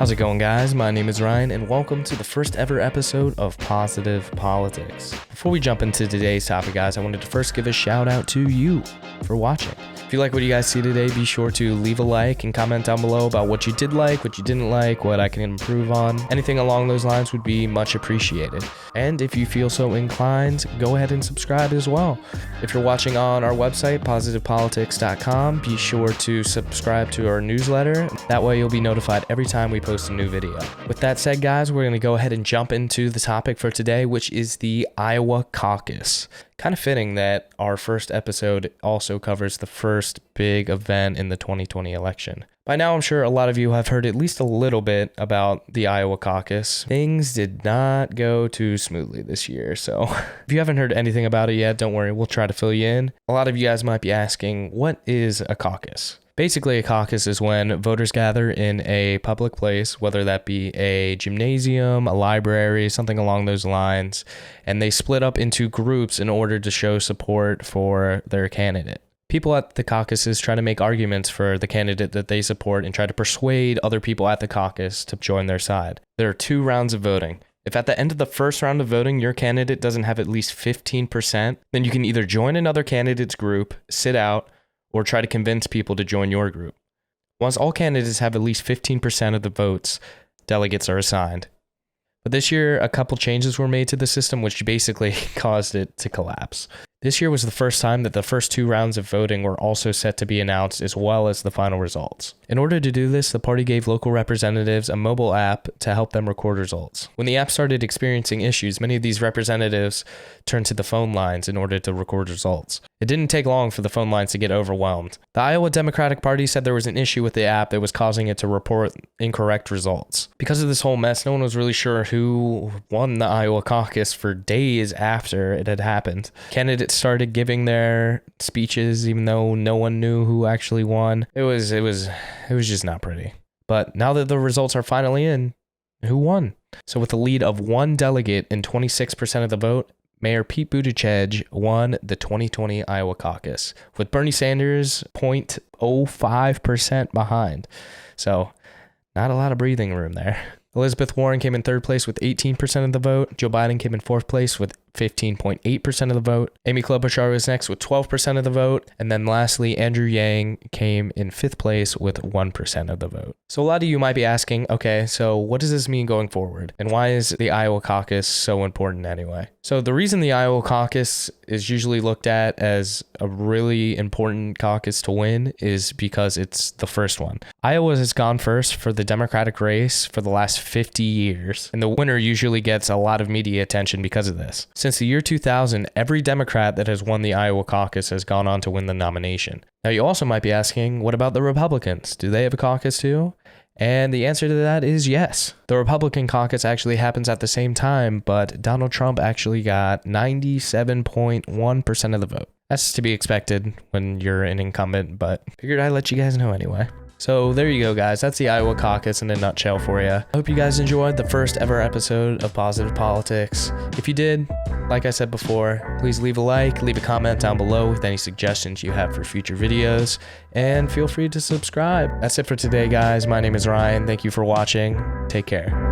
How's it going, guys? My name is Ryan, and welcome to the first ever episode of Positive Politics. Before we jump into today's topic, guys, I wanted to first give a shout out to you for watching. If you like what you guys see today, be sure to leave a like and comment down below about what you did like, what you didn't like, what I can improve on. Anything along those lines would be much appreciated. And if you feel so inclined, go ahead and subscribe as well. If you're watching on our website, positivepolitics.com, be sure to subscribe to our newsletter. That way you'll be notified every time we post a new video. With that said, guys, we're going to go ahead and jump into the topic for today, which is the Iowa Caucus. Kind of fitting that our first episode also covers the first big event in the 2020 election. By now, I'm sure a lot of you have heard at least a little bit about the Iowa Caucus. Things did not go too smoothly this year, so if you haven't heard anything about it yet, don't worry, we'll try to fill you in. A lot of you guys might be asking, what is a caucus? Basically, a caucus is when voters gather in a public place, whether that be a gymnasium, a library, something along those lines, and they split up into groups in order to show support for their candidate. People at the caucuses try to make arguments for the candidate that they support and try to persuade other people at the caucus to join their side. There are 2 rounds of voting. If at the end of the first round of voting, your candidate doesn't have at least 15%, then you can either join another candidate's group, sit out, or try to convince people to join your group. Once all candidates have at least 15% of the votes, delegates are assigned. But this year, a couple changes were made to the system, which basically caused it to collapse. This year was the first time that the first 2 rounds of voting were also set to be announced, as well as the final results. In order to do this, the party gave local representatives a mobile app to help them record results. When the app started experiencing issues, many of these representatives turned to the phone lines in order to record results. It didn't take long for the phone lines to get overwhelmed. The Iowa Democratic Party said there was an issue with the app that was causing it to report incorrect results. Because of this whole mess, no one was really sure who won the Iowa caucus for days after it had happened. Candidates started giving their speeches even though no one knew who actually won. It was just not pretty. But now that the results are finally in, who won? So with a lead of 1 delegate and 26% of the vote, Mayor Pete Buttigieg won the 2020 Iowa caucus, with Bernie Sanders 0.05% behind. So not a lot of breathing room there. Elizabeth Warren came in 3rd place with 18% of the vote. Joe Biden came in 4th place with 15.8% of the vote. Amy Klobuchar was next with 12% of the vote. And then lastly, Andrew Yang came in 5th place with 1% of the vote. So a lot of you might be asking, okay, so what does this mean going forward? And why is the Iowa caucus so important anyway? So the reason the Iowa caucus is usually looked at as a really important caucus to win is because it's the first one. Iowa has gone first for the Democratic race for the last 50 years, and the winner usually gets a lot of media attention because of this. Since the year 2000, every Democrat that has won the Iowa caucus has gone on to win the nomination. Now, you also might be asking, what about the Republicans? Do they have a caucus too? And the answer to that is yes. The Republican caucus actually happens at the same time, but Donald Trump actually got 97.1% of the vote. That's to be expected when you're an incumbent, but figured I'd let you guys know anyway. So there you go, guys. That's the Iowa caucus in a nutshell for you. I hope you guys enjoyed the first ever episode of Positive Politics. If you did, like I said before, please leave a like, leave a comment down below with any suggestions you have for future videos, and feel free to subscribe. That's it for today, guys. My name is Ryan. Thank you for watching. Take care.